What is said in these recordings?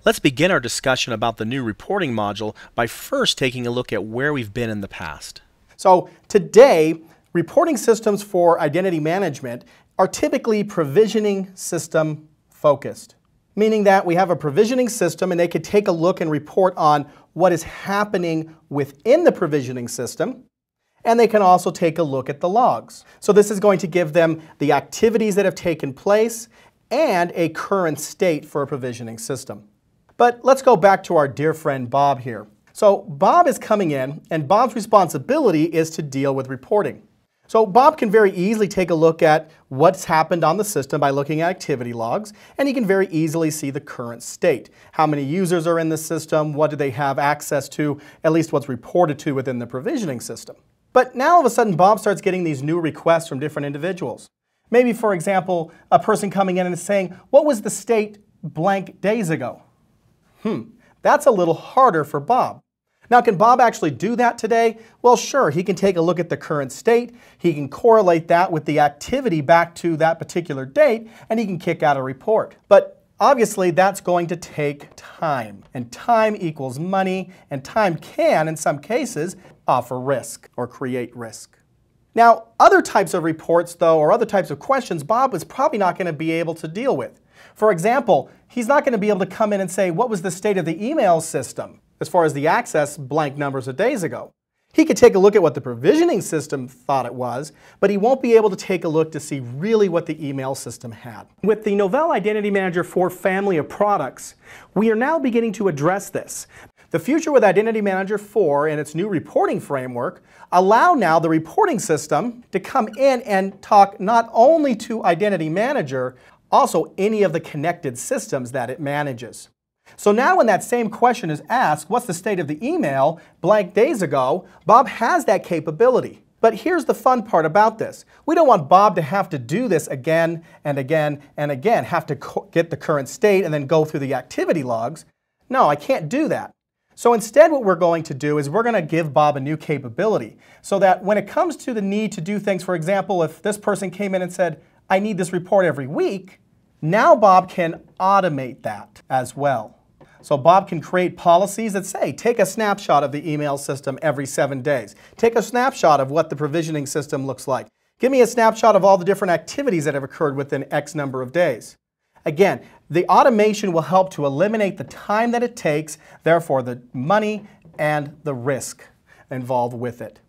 Let's begin our discussion about the new reporting module by first taking a look at where we've been in the past. So today, reporting systems for identity management are typically provisioning system focused, meaning that we have a provisioning system and they could take a look and report on what is happening within the provisioning system, and they can also take a look at the logs. So this is going to give them the activities that have taken place and a current state for a provisioning system. But let's go back to our dear friend Bob here. So Bob is coming in, and Bob's responsibility is to deal with reporting. So Bob can very easily take a look at what's happened on the system by looking at activity logs, and he can very easily see the current state. How many users are in the system, what do they have access to, at least what's reported to within the provisioning system. But now all of a sudden Bob starts getting these new requests from different individuals. Maybe, for example, a person coming in and saying, what was the state blank days ago? That's a little harder for Bob. Now, can Bob actually do that today? Well, sure, he can take a look at the current state, he can correlate that with the activity back to that particular date, and he can kick out a report. But obviously, that's going to take time, and time equals money, and time can, in some cases, offer risk or create risk. Now, other types of reports, though, or other types of questions, Bob is probably not going to be able to deal with. For example, he's not going to be able to come in and say, what was the state of the email system as far as the access blank numbers of days ago? He could take a look at what the provisioning system thought it was, but he won't be able to take a look to see really what the email system had. With the Novell Identity Manager 4 family of products, we are now beginning to address this. The future with Identity Manager 4 and its new reporting framework allow now the reporting system to come in and talk not only to Identity Manager, also any of the connected systems that it manages. So now when that same question is asked, what's the state of the email blank days ago, Bob has that capability. But here's the fun part about this. We don't want Bob to have to do this again and again and again, have to get the current state and then go through the activity logs. No, I can't do that. So instead what we're going to do is we're going to give Bob a new capability so that when it comes to the need to do things, for example, if this person came in and said, I need this report every week, now Bob can automate that as well. So Bob can create policies that say, take a snapshot of the email system every 7 days. Take a snapshot of what the provisioning system looks like. Give me a snapshot of all the different activities that have occurred within X number of days. Again, the automation will help to eliminate the time that it takes, therefore the money and the risk involved with it.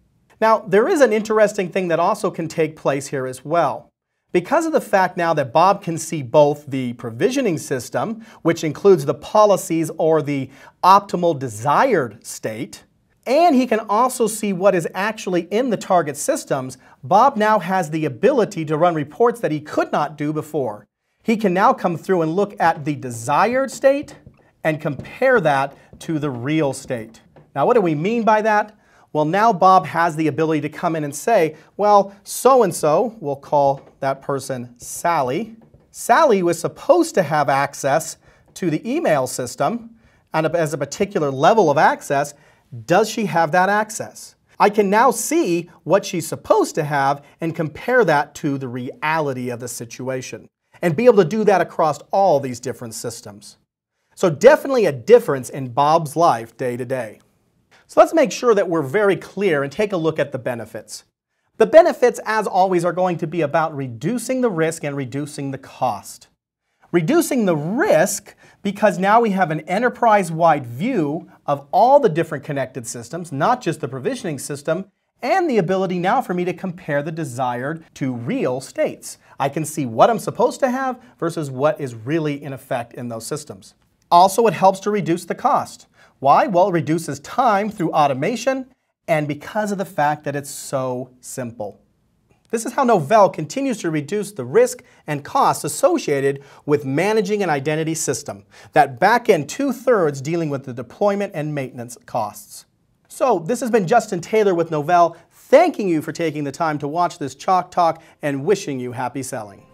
Now, there is an interesting thing that also can take place here as well. Because of the fact now that Bob can see both the provisioning system, which includes the policies or the optimal desired state, and he can also see what is actually in the target systems, Bob now has the ability to run reports that he could not do before. He can now come through and look at the desired state and compare that to the real state. Now, what do we mean by that? Well, now Bob has the ability to come in and say, well, so-and-so, we'll call that person Sally. Sally was supposed to have access to the email system, and as a particular level of access, does she have that access? I can now see what she's supposed to have and compare that to the reality of the situation, and be able to do that across all these different systems. So definitely a difference in Bob's life day to day. So let's make sure that we're very clear and take a look at the benefits. The benefits, as always, are going to be about reducing the risk and reducing the cost. Reducing the risk because now we have an enterprise-wide view of all the different connected systems, not just the provisioning system, and the ability now for me to compare the desired to real states. I can see what I'm supposed to have versus what is really in effect in those systems. Also, it helps to reduce the cost. Why? Well, it reduces time through automation and because of the fact that it's so simple. This is how Novell continues to reduce the risk and costs associated with managing an identity system. That back end 2/3 dealing with the deployment and maintenance costs. So this has been Justin Taylor with Novell, thanking you for taking the time to watch this Chalk Talk and wishing you happy selling.